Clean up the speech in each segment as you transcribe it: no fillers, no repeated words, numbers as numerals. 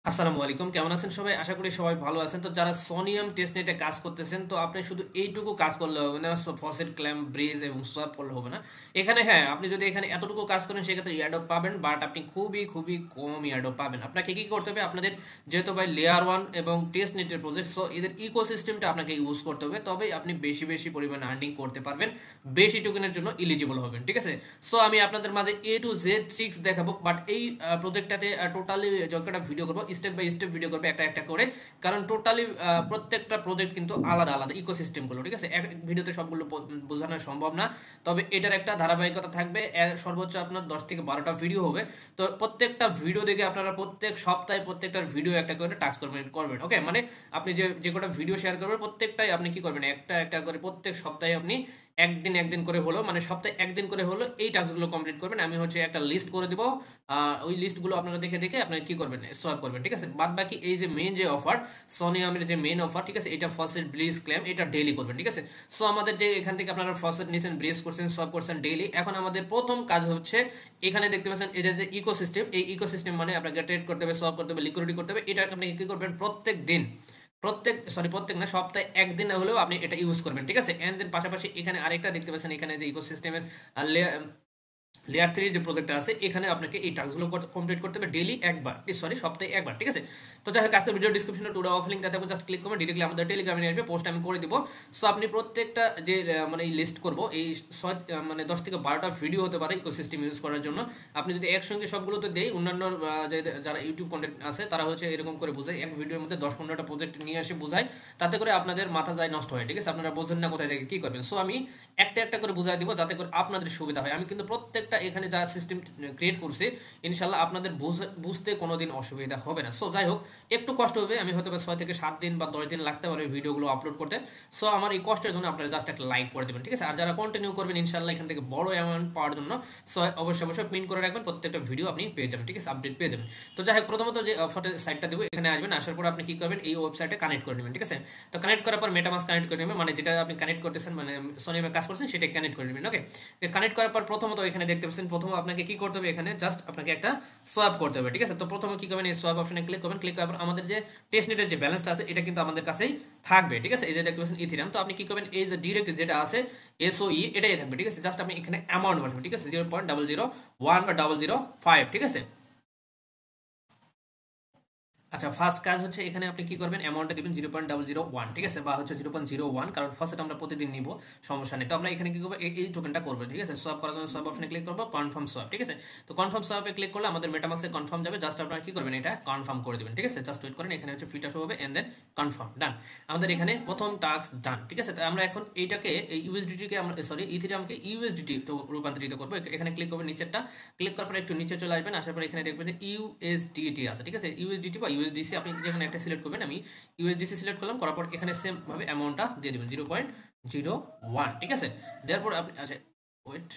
আসসালামু আলাইকুম, কেমন আছেন সবাই? আশা করি সবাই ভালো আছেন। তো যারা সোনিয়াম টেস্ট নেটে কাজ করতেছেন, তো আপনি শুধু এইটুকু কাজ করলে হবে না, ফসেট ক্ল্যাম্প ব্রিজ এবং সোয়াপ করলে হবে না। এখানে হ্যাঁ, আপনি যদি এখানে এতটুকু কাজ করেন সেক্ষেত্রে ইয়ারড্রপ পাবেন, বাট আপনি খুবই খুবই কম ইয়ারড্রপ পাবেন। আপনাকে কি করতে হবে? আপনাদের যেহেতু ভাই লেয়ার ওয়ান এবং টেস্ট নেটের প্রজেক্ট, সো এদের ইকোসিস্টেমটা আপনাকে ইউজ করতে হবে, তবেই আপনি বেশি বেশি পরিমাণে আর্নিং করতে পারবেন, বেশি টোকেনের জন্য ইলিজিবল হবেন। ঠিক আছে, সো আমি আপনাদের মাঝে A to Z ট্রিক্স দেখাবো, বাট এই প্রজেক্টটাতে টোটালি যতটা ভিডিও করবো স্টেপ বাই স্টেপ ভিডিও করবো একটা একটা করে, কারণ টোটালি প্রত্যেকটা প্রজেক্ট কিন্তু আলাদা আলাদা ইকোসিস্টেমগুলো। ঠিক আছে, এক এক ভিডিওতে সবগুলো বোঝানো সম্ভব না, তবে এটার একটা ধারাবাহিকতা থাকবে। সর্বোচ্চ আপনার 10 থেকে 12টা ভিডিও হবে। তো প্রত্যেকটা ভিডিও দেখে আপনারা প্রত্যেক সপ্তাহে প্রত্যেকটার ভিডিও একটা করে টাস্ক করবেন। ওকে, মানে আপনি যে যে কটা ভিডিও শেয়ার করবেন প্রত্যেকটাই আপনি কি করবেন, একটা একটা করে প্রত্যেক সপ্তাহে আপনি একদিন একদিন করে হলো, মানে সপ্তাহে একদিন করে হলো এই টাস্কগুলো কমপ্লিট করবেন। আমি হচ্ছে একটা লিস্ট করে দিব, ওই লিস্টগুলো আপনারা দেখে দেখে আপনারা কি করবেন, সলভ করবেন। ঠিক আছে, বাদ বাকি এই যে মেইন যে অফার, সোনিয়ামের যে মেইন অফার, ঠিক আছে, এটা ফসেট ব্রিজ ক্লেম, এটা ডেইলি করবেন। ঠিক আছে, সো আমাদের যে এখান থেকে আপনারা ফসেট নিয়েছেন, ব্রিজ করছেন, সলভ করছেন ডেইলি। এখন আমাদের প্রথম কাজ হচ্ছে, এখানে দেখতে পাচ্ছেন এই যে ইকোসিস্টেম, এই ইকোসিস্টেম মানে আপনাকে ট্রেড করতে হবে, সলভ করতে হবে, লিকুইডিটি করতে হবে। এটা আপনি কি করবেন, প্রত্যেক দিন, প্রত্যেক না, সপ্তাহে একদিন হলেও আপনি এটা ইউজ করবেন। ঠিক আছে, এন্ড দেন পাশাপাশি এখানে আরেকটা দেখতে পাচ্ছেন, এখানে যে ইকোসিস্টেমের লেয়ার 3 যে প্রজেক্টটা আছে, এখানে আপনাকে এই টাস্কগুলো কমপ্লিট করতে হবে ডেইলি একবার, সরি সপ্তাহে একবার। ঠিক আছে, তো যাই হোক, আজকে ভিডিও ডিসক্রিপশনে টুডে অফ লিঙ্ক দেখাবো, জাস্ট ক্লিক করবেন, ডিরেক্টলি আমাদের টেলিগ্রামে নিয়ে আসবে, পোস্ট আমি করে দিব। সো আপনি প্রত্যেকটা যে মানে এই লিস্ট করবো, এই মানে 10 থেকে 12টা ভিডিও হতে পারে ইকোসিস্টেম ইউজ করার জন্য। আপনি যদি একসঙ্গে সবগুলো তো দেই, অন্যান্য যারা ইউটিউব কন্টেন্ট আছে তারা হচ্ছে এরকম করে বোঝায়, এক ভিডিওর মধ্যে 10-15টা প্রজেক্ট নিয়ে এসে বোঝায়, তাতে করে আপনাদের মাথা যায় নষ্ট হয়। ঠিক আছে, আপনারা বোঝেন না কোথায় থেকে কি করবেন। সো আমি একটা একটা করে বুঝাই দিব, যাতে করে আপনাদের সুবিধা হয়। আমি কিন্তু প্রত্যেকটা এখানে যা সিস্টেম ক্রিয়েট করছি, ইনশাল্লাহ আপনাদের বুঝতে কোনোদিন অসুবিধা হবে না। সো যাই হোক, একটু কষ্ট হবে, আমি হয়তো 6 থেকে 7 দিন বা 10 দিন লাগতে পারে ভিডিওগুলো আপলোড করতে। সো আমার এই কষ্টের জন্য আপনারা জাস্ট একটা লাইক করে দেবেন। ঠিক আছে, আর যারা কন্টিনিউ করবেন ইনশাল্লাহ এখান থেকে বড় অ্যামাউন্ট পাওয়ার জন্য, সো অবশ্যই অবশ্যই পিন করে রাখবেন, প্রত্যেকটা ভিডিও আপনি পেয়ে যাবেন। ঠিক আছে, আপডেট পেয়ে যাবেন। তো যাই হোক, প্রথমত যে অফারের সাইটটা দেবো, এখানে আসবেন, আসার পর আপনি কি করবেন, এই ওয়েবসাইটে কানেক্ট করে নেবেন। ঠিক আছে, তো কানেক্ট করার পর মেটামাস্ক কানেক্ট করে নেবেন, মানে যেটা আপনি কানেক্ট করতেছেন, মানে সোনিয়ামে কাজ করছেন সেটা কানেক্ট করে নেবেন। ওকে, কানেক্ট করার পর প্রথমত এখানে দেখতে পাচ্ছেন, প্রথম আপনাকে কি করতে হবে, এখানে জাস্ট আপনাকে একটা সোয়াপ করতে হবে। ঠিক আছে, তো প্রথমে কি করবেন, এই সোয়াপ অপশনে ক্লিক করবেন। ক্লিক করার পর আমাদের যে টেস্ট নেটের যে ব্যালেন্সটা আছে, এটা কিন্তু আমাদের কাছেই থাকবে। ঠিক আছে, এই যে দেখতে পাচ্ছেন ইথিরিয়াম, তো আপনি কি করবেন, এই যে ডিরেক্ট যেটা আছে SOE, এটাই থাকবে। ঠিক আছে, জাস্ট আপনি এখানে অ্যামাউন্ট বসবেন। ঠিক আছে, 0.001 বা 005। ঠিক আছে, আচ্ছা, ফার্স্ট কাজ হচ্ছে এখানে আপনি কি করবেন, অ্যামাউন্টটা দিবেন 0.001। ঠিক আছে, বা হচ্ছে 0.01, কারণ ফার্স্ট আমরা প্রতিদিন নিব, সমস্যা নেই। তো আমরা এখানে কি করবো, এই টোকেনটা করবো। ঠিক আছে, সোয়াপ করার জন্য সোয়াপ অপশনে ক্লিক করবো, কনফার্ম সোয়াপ। ঠিক আছে, তো কনফার্ম সোয়াপে ক্লিক করলে আমাদের মেটামাক্সে কনফার্ম যাবে, জাস্ট আপনারা কি করবেন, এটা কনফার্ম করে দিবেন। ঠিক আছে, জাস্ট ওয়েট করেন, এখানে হচ্ছে ফিটা শো হবে, এন্ড দেন কনফার্ম, ডান। আমাদের এখানে প্রথম টাস্ক ডান। ঠিক আছে, তো আমরা এখন এইটাকে ইউএসডিটি কে আমরা সরি ইথিরিয়ামকে ইউএসডিটি রূপান্তরিত করবো। এখানে ক্লিক করবেন, নিচেরটা ক্লিক করার পর একটু নিচে চলে আসবেন, আসার পর এখানে দেখবেন যে ইউএসডিটি আছে। ঠিক আছে, ইউএসডিটি বা ইউএসডিসি আপনি যেখানে একটা সিলেক্ট করবেন, আমি ইউএসডিসি সিলেক্ট করলাম, করার পর এখানে সেম ভাবে অ্যামাউন্টটা দিয়ে দিবেন 0.01। ঠিক আছে, দেওয়ার পর আপনি, আচ্ছা ওয়েট,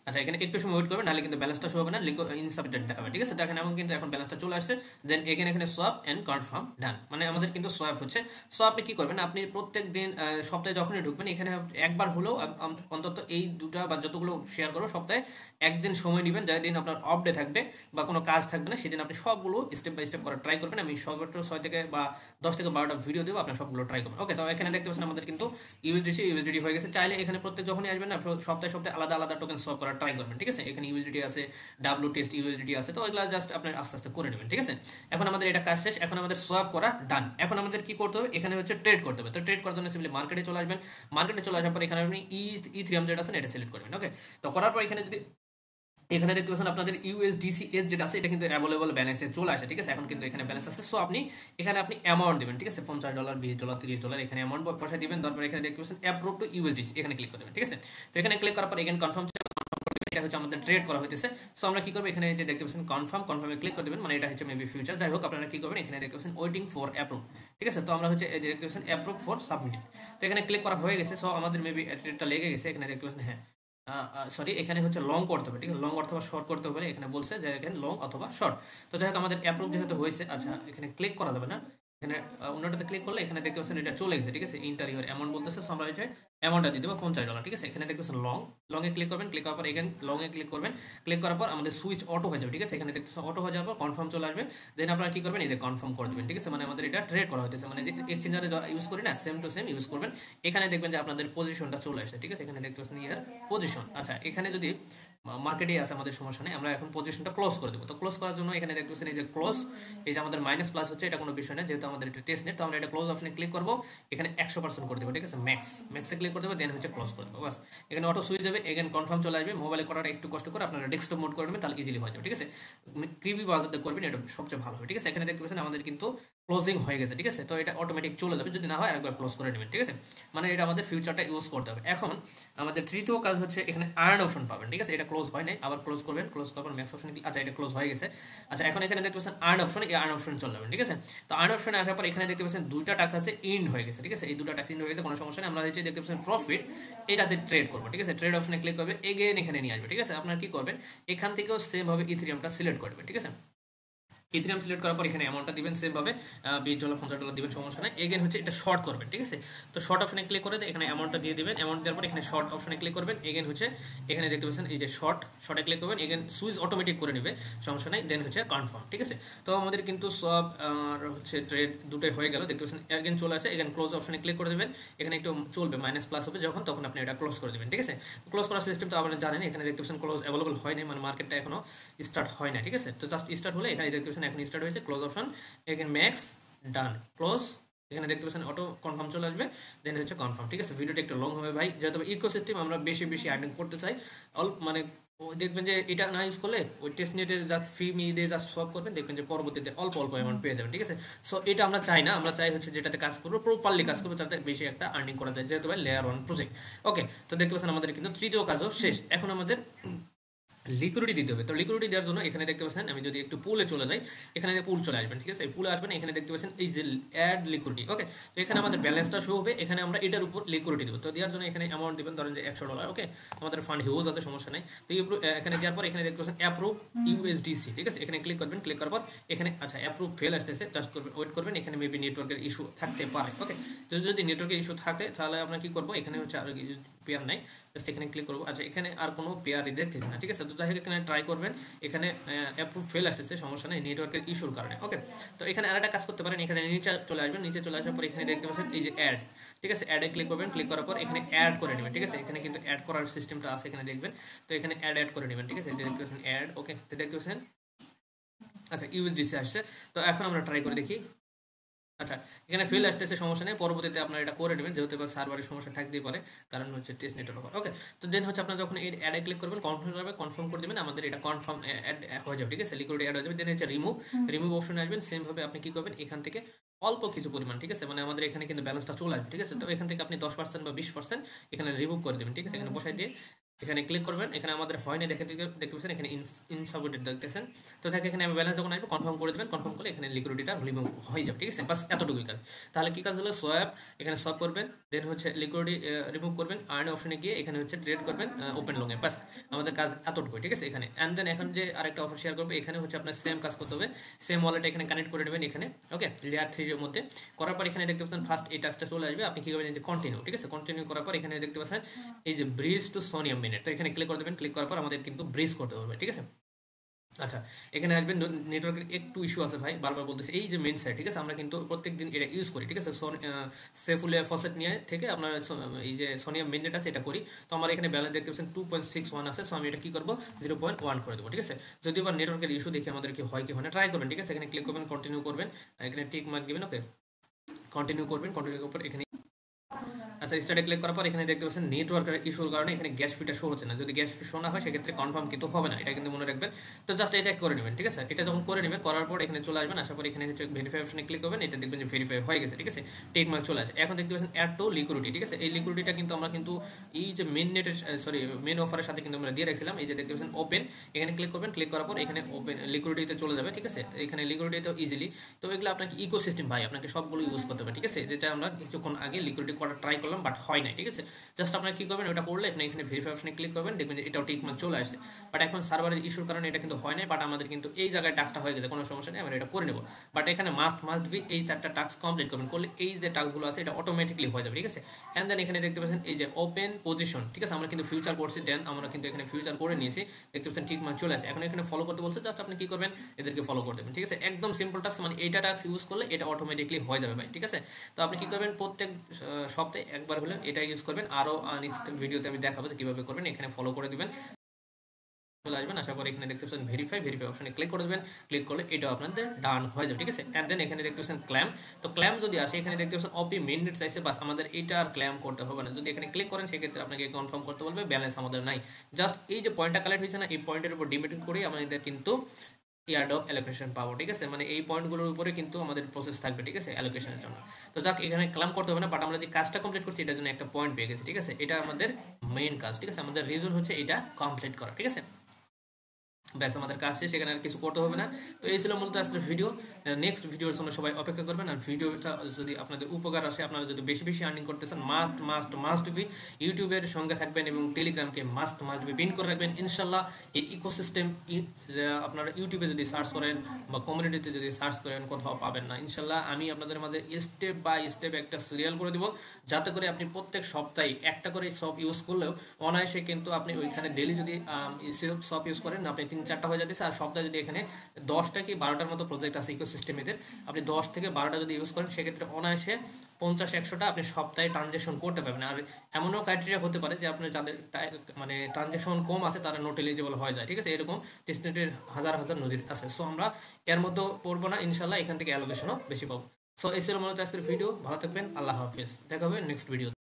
আচ্ছা এখানে একটু সময় ওয়েট করবেন, নাহলে কিন্তু ব্যালেন্সটা শো হবে না, ইনসাবমিটেড দেখাবে। ঠিক আছে, দেখেন এখন কিন্তু এখন ব্যালেন্সটা চলে আসছে। দেন এখানে সোয়াপ এন্ড কনফার্ম, ডান, মানে আমাদের কিন্তু সোয়াপ হচ্ছে। সো আপনি কি করবেন, আপনি প্রত্যেক দিন সপ্তাহে যখনই ঢুকবেন, এখানে একবার হলেও অন্তত এই দুটা বা যতগুলো শেয়ার করবো, সপ্তাহে একদিন সময় নেবেন, যেদিন আপনার অফ ডে থাকবে বা কোনো কাজ থাকবে না, সেদিন আপনি সবগুলো স্টেপ বাই স্টেপ করার ট্রাই করবেন। আমি সর্বোচ্চ 6 থেকে 10 থেকে 12টা ভিডিও দেবো, আপনার সবগুলো ট্রাই করবেন। ওকে, তো এখানে দেখতে পাচ্ছেন আমাদের কিন্তু ইউএসডিটি হয়ে গেছে। চাইলে এখানে প্রত্যেক যখনই আসবেন না, সপ্তাহে সপ্তাহে আলাদা আলাদা টোকেন সলভ করার ট্রাই করবেন। ঠিক আছে, এখানে ইউএসডিটি আছে, ডাব্লু টেস্ট ইউএসডিটি আছে, তো ওইগুলো জাস্ট আপনার আস্তে আস্তে করে নেবেন। ঠিক আছে, এখন আমাদের এটা কাজ শেষ, এখন আমাদের সোয়াপ করা ডান। এখন আমাদের কি করতে হবে, এখানে হচ্ছে ট্রেড করতে হবে। তো ট্রেড করার জন্য সিম্পলি মার্কেটে চলে আসবেন। মার্কেটে চলে আসার পর এখানে আপনি ইথিরিয়াম যেটা আছে এটা সিলেক্ট করবেন। ওকে, তো করার পর এখানে যদি এখানে দেখতে পাচ্ছেন আপনাদের ইউএসডিসি এস যেটা আছে, এটা কিন্তু অ্যাভেলেবল ব্যালেন্সে চলে আসে। ঠিক আছে, এখন কিন্তু এখানে ব্যালেন্স আছে। সো আপনি এখানে আপনি অ্যামাউন্ট দিবেন। ঠিক আছে, $50, $20, $30, এখানে অ্যামাউন্ট বসাই দিবেন। তারপর এখানে দেখতে পাচ্ছেন অ্যাপ্রুভ টু ইউএসডিসি, এখানে ক্লিক করে দেবেন। ঠিক আছে, তো এখানে ক্লিক করার পর এখানে কনফার্ম, এটা হচ্ছে আমাদের ট্রেড করা হইতেছে। সো আমরা কি করবো, এখানে যে দেখতে পাচ্ছেন কনফার্মে ক্লিক করে দেবেন, মানে এটা হচ্ছে মেবি ফিউচার। যাই হোক, আপনারা কি করবেন, এখানে দেখতে পাচ্ছেন ওয়েটিং ফর অ্যাপ্রুভ। ঠিক আছে, তো আমরা হচ্ছে এই যে দেখতে পাচ্ছেন অ্যাপ্রুভ ফর সাবমিট, তো এখানে ক্লিক করা হয়ে গেছে। সো আমাদের মেবি ট্রেডটা লেগে গেছে, এখানে দেখতে পাচ্ছেন, হ্যাঁ সরি, এখানে হচ্ছে লং করতে হবে। ঠিক আছে, লং অথবা শর্ট করতে হবে, এখানে বলছে যে এখানে লং অথবা শর্ট। তো যাই হোক, আমাদের অ্যাপ্রুভ যেহেতু হয়েছে, আচ্ছা এখানে ক্লিক করা যাবে না, এখানে অন্যটাতে ক্লিক করলে এখানে দেখতে পাচ্ছেন এটা চলে গেছে, ঠিক আছে, ইন্টার ইউর অ্যামাউন্ট বলতেছে, সো আমরা হচ্ছে অ্যামাউন্টটা দিয়ে দেবো $50, ঠিক আছে। এখানে দেখতে পাচ্ছেন লং এ ক্লিক করবেন, ক্লিক করার পর এখানে লং এ ক্লিক করবেন, ক্লিক করার পর আমাদের সুইচ অটো হয়ে যাবে, ঠিক আছে। এখানে দেখতে পাচ্ছেন অটো হয়ে যাওয়ার পর কনফার্ম চলে আসবে, দেন আপনারা কি করবেন, এই যে কনফার্ম করে দেবেন, ঠিক আছে। মানে আমাদের এটা ট্রেড করা হইতেছে, মানে যে এক্সচেঞ্জারে ইউজ করি না, সেম টু সেম ইউজ করবেন। এখানে দেখবেন যে আপনাদের পজিশনটা চলে আসছে, ঠিক আছে। এখানে দেখতে পাচ্ছেন ইয়ার পজিশন। আচ্ছা, এখানে যদি মার্কেটে আছে আমাদের সমস্যা নেই, আমরা এখন পজিশনটা ক্লোজ করে দেবো। তো ক্লোজ করার জন্য এখানে দেখতে পাচ্ছেন এই যে ক্লোজ, এই যে আমাদের মাইনাস প্লাস হচ্ছে, এটা কোনো বিষয় না, যেহেতু আমাদের এটা টেস্ট নেট। তো আমরা এটা ক্লোজ অপশনে ক্লিক করবো, এখানে 100% করে দেবো, ঠিক আছে। ম্যাক্সে ক্লিক করে দেবো, দেন হচ্ছে ক্লোজ করে দেবো, বাস। এখানে অটো সুইচ যাবে, এখানে কনফার্ম চলে আসবে। মোবাইলে করাটা একটু কষ্ট করে আপনারা ডেস্কটপ মোড করে নেবেন, তাহলে ইজিলি হয়ে যাবে, ঠিক আছে। ক্রিবি বাজারতে করবেন, এটা সবচেয়ে ভালো হবে, ঠিক আছে। এখানে দেখতে পাচ্ছেন আমাদের কিন্তু ক্লোজিং হয়ে গেছে, ঠিক আছে। তো এটা অটোমেটিক চলে যাবে, যদি না হয় আরেকবার ক্লোজ করে নেবেন, ঠিক আছে। মানে এটা আমাদের ফিউচারটা ইউজ করতে হবে। এখন আমাদের তৃতীয় কাজ হচ্ছে এখানে আর্ন অপশন পাবেন, ঠিক আছে। এটা ক্লোজ হয় নাই, আবার ক্লোজ করবেন, ক্লোজ করার ম্যাক্স অপশন, আচ্ছা এটা ক্লোজ হয়ে গেছে। আচ্ছা, এখন এখানে দেখতে পাচ্ছেন আর্ন অপশন, এই আর্ন অপশন চলে যাবেন, ঠিক আছে। তো আর্ন অপশনে আসার পর এখানে দেখতে পাচ্ছেন দুইটা টাস্ক আছে, ইন্ড হয়ে গেছে, ঠিক আছে। এই দুটো টাস্ক ইন্ড হয়ে গেছে, কোনো সমস্যা নেই। আমরা হচ্ছে দেখতে পাচ্ছেন প্রফিট, এটাতে ট্রেড করবো, ঠিক আছে। ট্রেড অপশনে ক্লিক করবে, এগেন এখানে নিয়ে আসবে, ঠিক আছে। আপনারা কি করবেন, এখান থেকেও সেম ভাবে ইথেরিয়ামটা সিলেক্ট করবেন, ঠিক আছে। ইথেরিয়াম সিলেক্ট করার পর এখানে অ্যামাউন্টটা দিবেন সেম ভাবে, $20 $50 দিবেন, সমস্যা নাই। এগেন হচ্ছে এটা শর্ট করবেন, ঠিক আছে। তো শর্ট অপশনে ক্লিক করে এখানে অ্যামাউন্টটা দিয়ে দিবেন, অ্যামাউন্ট দেওয়ার পর এখানে শর্ট অপশনে ক্লিক করবেন। এগেন হচ্ছে এখানে দেখতে পাচ্ছেন এই যে শর্টে ক্লিক করবেন, এগেন সুইচ অটোমেটিক করে নেবে, সমস্যা নাই। দেন হচ্ছে কনফার্ম, ঠিক আছে। তো আমাদের কিন্তু সব হচ্ছে ট্রেড দুটোই হয়ে গেল, দেখতে পাচ্ছেন এগেন চলে আসে। এগেন ক্লোজ অপশনে ক্লিক করে দেবেন, এখানে একটু চলবে, মাইনাস প্লাস হবে যখন, তখন আপনি এটা ক্লোজ করে দেবেন, ঠিক আছে। ক্লোজ করার সিস্টেম তো আপনারা জানেন, এখানে দেখতে পাচ্ছেন ক্লোজ অ্যাভেলেবল হয় না, মানে মার্কেটটা এখনো স্টার্ট হয় না, ঠিক আছে। তো জাস্ট স্টার্ট হলে এখানে দেখতে পাচ্ছেন এখন স্টার্ট হয়েছে, ক্লোজ অপশন, এখানে ম্যাক্স, ডান, ক্লোজ। এখানে দেখতে পাচ্ছেন অটো কনফার্ম চলে আসবে, দেন হচ্ছে কনফার্ম, ঠিক আছে। ভিডিওটা একটু লং হবে ভাই, যেহেতু ইকোসিস্টেম আমরা বেশি বেশি আর্নিং করতে চাই, অল্প মানে দেখবেন যে এটা না ইউজ করলে ওই টেস্ট নেটের জাস্ট ফি দিয়ে জাস্ট সলভ করবেন, দেখবেন যে পরবর্তীতে অল্প অল্প অ্যামাউন্ট পেয়ে যাবেন, ঠিক আছে। সো এটা আমরা চাই না, আমরা চাই হচ্ছে যেটাতে কাজ করবো প্রপারলি কাজ করবো, যাতে বেশি একটা আর্নিং করা যায়, যেহেতু ভাই লেয়ার 1 প্রজেক্ট। ওকে, তো দেখতে পাচ্ছেন আমাদের কিন্তু তৃতীয় কাজও শেষ। এখন আমাদের লিকুইডিটি দিতে হবে। তো লিকুইডিটি দেওয়ার জন্য এখানে দেখতে পাচ্ছেন, আমি যদি একটু পুলে চলে যাই, এখানে পুল চলে আসবেন, ঠিক আছে। পুলে আসবেন, এখানে দেখতে পাচ্ছেন এই যে অ্যাড লিকুইডিটি, ওকে। তো এখানে আমাদের ব্যালেন্সটা শো হবে, এখানে আমরা এটার উপর লিকুইডিটি দেবো। তো দেওয়ার জন্য এখানে অ্যামাউন্ট দিবেন, ধরেন যে $100, ওকে। আমাদের ফান্ড হিউজ আছে, সমস্যা নেই। তো এখানে দেওয়ার পর এখানে দেখতে পাচ্ছেন অ্যাপ্রুভ USDC, ঠিক আছে। এখানে ক্লিক করবেন, ক্লিক করার পর এখানে আচ্ছা অ্যাপ্রুভ ফেল আসতেছে, জাস্ট করবেন, ওয়েট করবেন। এখানে মেবি নেটওয়ার্কের ইস্যু থাকতে পারে, ওকে। তো যদি নেটওয়ার্কের ইস্যু থাকে তাহলে আমরা কি করবো, এখানে হচ্ছে আর পেয়ার নাই, জাস্ট এখানে ক্লিক করবো। আচ্ছা, এখানে আর কোনো পেয়ারই দেখতেছি না, ঠিক আছে। তো যাই হোক এখানে ট্রাই করবেন, এখানে অ্যাপ্রুভ ফেল আসতেছে, সমস্যা নেই, নেটওয়ার্কের ইস্যুর কারণে, ওকে। তো এখানে আরেকটা কাজ করতে পারেন, এখানে নিচে চলে আসবেন, নিচে চলে আসার পর এখানে দেখতে পাচ্ছেন এই যে অ্যাড, ঠিক আছে। অ্যাডে ক্লিক করবেন, ক্লিক করার পর এখানে অ্যাড করে নেবেন, ঠিক আছে। এখানে কিন্তু অ্যাড করার সিস্টেমটা আছে, এখানে দেখবেন। তো এখানে অ্যাড করে নেবেন, ঠিক আছে। দেখতে পাচ্ছেন অ্যাড, ওকে। তো দেখতে পাচ্ছেন আচ্ছা USDC আসছে। তো এখন আমরা ট্রাই করে দেখি। আচ্ছা, এখানে ফেল আসতেছে, সমস্যা নেই, পরবর্তীতে আপনারা এটা করে নেবেন, যেহেতু এবার সার্ভারের সমস্যা থাকতেই পারে, কারণ হচ্ছে টেস্ট নেটের উপর, ওকে। তো দেন হচ্ছে আপনারা যখন এই অ্যাডে ক্লিক করবেন, কনফার্ম করে দেবেন, আমাদের এটা কনফার্ম অ্যাড হয়ে যাবে, ঠিক আছে। লিকুইডিটি অ্যাড হয়ে যাবে। দেন হচ্ছে রিমুভ অপশনে আসবেন, সেম ভাবে আপনি কি করবেন, এখান থেকে অল্প কিছু পরিমাণ, ঠিক আছে, মানে আমাদের এখানে কিন্তু ব্যালেন্সটা চলে আসবে, ঠিক আছে। তো এখান থেকে আপনি 10% বা 20% এখানে রিমুভ করে দেবেন, ঠিক আছে। এখানে বসাই দিয়ে এখানে ক্লিক করবেন, এখানে আমাদের হয় না, দেখতে পাচ্ছেন এখানে ইনসাবমিটেড দেখতেছেন। তো দেখে এখানে ব্যালেন্স যখন আসবে কনফার্ম করে দেবেন, কনফার্ম করলে এখানে লিকুইডিটিটা রিমুভ হয়ে যাবে, ঠিক আছে। বাস এতটুকুই কাজ। তাহলে কি কাজ হলো, সোয়াপ এখানে সোয়াপ করবেন, দেন হচ্ছে লিকুইডিটি রিমুভ করবেন, আর্ন অপশনে গিয়ে এখানে হচ্ছে ট্রেড করবেন ওপেন লংয়ে, বাস আমাদের কাজ এতটুকুই, ঠিক আছে। এখানে অ্যান্ড দেন এখন যে আরেকটা অফার শেয়ার করবে, এখানে হচ্ছে আপনার সেম কাজ করতে হবে, সেম ওয়ালেট এখানে কানেক্ট করে নেবেন এখানে, ওকে। লেয়ার 3 এর মধ্যে করার পর এখানে দেখতে পাচ্ছেন ফার্স্ট এই টাস্কটা চলে আসবে, আপনি কি করবেন, যে কন্টিনিউ, ঠিক আছে। কন্টিনিউ করার পর এখানে দেখতে পাচ্ছেন এই যে ব্রিজ টু সোনিয়াম মিনিট, তো এখানে ক্লিক করে দেবেন। ক্লিক করার পর আমাদের কিন্তু ব্রিজ করতে হবে, ঠিক আছে। আচ্ছা, এখানে আসবেন, নেটওয়ার্কের একটু ইস্যু আছে ভাই, বারবার বলতেছি, এই যে মেন সাইট, ঠিক আছে, আমরা কিন্তু প্রত্যেকদিন এটা ইউজ করি, ঠিক আছে। সেফুলিয়া ফসেট নিয়ে থেকে আপনার এই যে সোনিয়া মেননেট আছে এটা করি। তো আমার এখানে ব্যালেন্স দেখতে পাচ্ছেন 2.61 আছে, সো আমি এটা কি করবো 0.1 করে দেবো, ঠিক আছে। যদি আবার নেটওয়ার্কের ইস্যু দেখে আমাদের কি হয় কি হয় না ট্রাই করবেন, ঠিক আছে। এখানে ক্লিক করবেন, কন্টিনিউ করবেন, এখানে টিক মার্ক দিবেন, ওকে। কন্টিনিউ করবেন, কন্টিনিউ করার পর এখানে আচ্ছা স্টার্টে ক্লিক করার পর এখানে দেখতে পাচ্ছেন নেটওয়ার্কের ইস্যুর কারণে এখানে গ্যাস ফিটা শো হচ্ছে না। যদি গ্যাস ফি শো না হয় সেক্ষেত্রে কনফার্ম কিন্তু হবে না, এটা কিন্তু মনে রাখবেন। তো জাস্ট এটা করে নেবেন, ঠিক আছে। এটা যখন করে নেবেন, করার পর এখানে চলে আসবেন, আসার পর এখানে হচ্ছে ভেরিফাই অপশনে ক্লিক করবেন, এটা দেখবেন যে ভেরিফাই হয়ে গেছে, ঠিক আছে। টেক মার্ক চলে আসে। এখন দেখতে পাচ্ছেন অ্যাড টু লিকুইডিটি, ঠিক আছে। এই লিকুইডিটিটা কিন্তু আমরা কিন্তু এই যে মেন নেটের মেন অফারের সাথে কিন্তু আমরা দিয়ে রাখছিলাম। এই যে দেখতে পাচ্ছেন ওপেন, এখানে ক্লিক করবেন, ক্লিক করার পর এখানে ওপেন লিকুইডিটিতে চলে যাবে, ঠিক আছে। এখানে লিকুইডিটিতে ইজিলি, তো এগুলো আপনাকে ইকোসিস্টেম ভাই আপনাকে সবগুলো ইউজ করতে হবে, ঠিক আছে। যেটা আমরা কিছুক্ষণ আগে লিকুইডিটি করা ট্রাই করলাম, করলাম বাট হয় নাই, ঠিক আছে। জাস্ট আপনারা কি করবেন, ওটা করলে আপনি এখানে ভেরিফাই অপশনে ক্লিক করবেন, দেখবেন যে এটাও টিক মার্ক চলে আসছে। বাট এখন সার্ভারের ইস্যুর কারণে এটা কিন্তু হয় নাই, বাট আমাদের কিন্তু এই জায়গায় টাস্কটা হয়ে গেছে, কোনো সমস্যা নেই, আমরা এটা করে নেব। বাট এখানে মাস্ট বি এই 4টা টাস্ক কমপ্লিট করবেন, করলে এই যে টাস্কগুলো আছে এটা অটোমেটিকলি হয়ে যাবে, ঠিক আছে। অ্যান্ড দেন এখানে দেখতে পাচ্ছেন এই যে ওপেন পজিশন, ঠিক আছে, আমরা কিন্তু ফিউচার করছি, দেন আমরা কিন্তু এখানে ফিউচার করে নিয়েছি, দেখতে পাচ্ছেন ঠিক মার্ক চলে আসে। এখন এখানে ফলো করতে বলছে, জাস্ট আপনি কি করবেন, এদেরকে ফলো করে দেবেন, ঠিক আছে। একদম সিম্পল টাস্ক, মানে এইটা টাস্ক ইউজ করলে এটা অটোমেটিকলি হয়ে যাবে ভাই, ঠিক আছে। তো আপনি কি করবেন, প্রত্যেক সপ্তাহে একবার হলে এটা ইউজ করবেন। আরও নেক্সট ভিডিওতে আমি দেখাবো কিভাবে করবেন। এখানে ফলো করে দিবেন, চলে আসবেন, আশা করি এখানে দেখতে পাচ্ছেন ভেরিফাই অপশনে ক্লিক করে দেবেন, ক্লিক করলে এটা আপনাদের ডান হয়ে যাবে, ঠিক আছে। এন্ড দেন এখানে দেখতে পাচ্ছেন ক্লেম, তো ক্লেম যদি আসে এখানে দেখতে পাচ্ছেন ওপি মেইননেট চাইছে, বাস আমাদের এটা আর ক্লেম করতে হবে না। যদি এখানে ক্লিক করেন সেক্ষেত্রে আপনাকে কনফার্ম করতে বলবে ব্যালেন্স আমাদের নাই। জাস্ট এই যে পয়েন্টটা কালেক্ট হয়েছে না, এই পয়েন্টের উপর ডিপেন্ড করে আমাদের কিন্তু এয়ারড্রপ অ্যালোকেশন পাবো, ঠিক আছে। মানে এই পয়েন্টগুলোর উপরে কিন্তু আমাদের প্রসেস থাকবে, ঠিক আছে, অ্যালোকেশনের জন্য। তো যাক, এখানে ক্লেম করতে হবে না, বাট আমরা যে কাজটা কমপ্লিট করছি এটার জন্য একটা পয়েন্ট পেয়ে গেছি, ঠিক আছে। এটা আমাদের মেইন কাজ, ঠিক আছে, আমাদের রিজন হচ্ছে এটা কমপ্লিট করা, ঠিক আছে। ব্যাস, আমাদের কাজ শেষ, এখানে আর কিছু করতে হবে না। তো এই ছিল মূলত আজকের ভিডিও। নেক্সট ভিডিওর জন্য সবাই অপেক্ষা করবেন। আর ভিডিওটা যদি আপনাদের উপকার আসে, আপনারা যদি বেশি বেশি আর্নিং করতেছেন, মাস্ট বি ইউটিউবের সঙ্গে থাকবেন এবং টেলিগ্রামকে মাস্ট বি পিন করে রাখবেন। ইনশাল্লাহ এই ইকোসিস্টেম আপনারা ইউটিউবে যদি সার্চ করেন বা কমিউনিটিতে যদি সার্চ করেন কোথাও পাবেন না। ইনশাল্লাহ আমি আপনাদের মাঝে স্টেপ বাই স্টেপ একটা সিরিয়াল করে দিব, যাতে করে আপনি প্রত্যেক সপ্তাহে একটা করে সব ইউজ করলেও অনায়াসে কিন্তু আপনি ওইখানে ডেলি যদি সব ইউজ করেন, আপনি 3-4টা হয়ে যাচ্ছে। আর সপ্তাহে যদি এখানে 10টা কি 12টার মতো প্রজেক্ট আছে ইকোসিস্টেম এদের, আপনি 10 থেকে 12টা যদি ইউজ করেন সেক্ষেত্রে অনায়াসে 50-100টা আপনি সপ্তাহে ট্রানজ্যাকশন করতে পারবেন। আর এমনও ক্রাইটেরিয়া হতে পারে যে আপনার যাদের মানে ট্রানজ্যাকশন কম আছে তারা নোট এলিজিবল হয়ে যায়, ঠিক আছে। এরকম টেস্টনেটের হাজার নজির আছে। সো আমরা এর মধ্যে পড়বো না, ইনশাল্লাহ এখান থেকে অ্যালোকেশনও বেশি পাবো। সো এই ছিল মূলত আজকের ভিডিও। ভালো থাকবেন, আল্লাহ হাফিজ, দেখা হবে নেক্সট ভিডিও।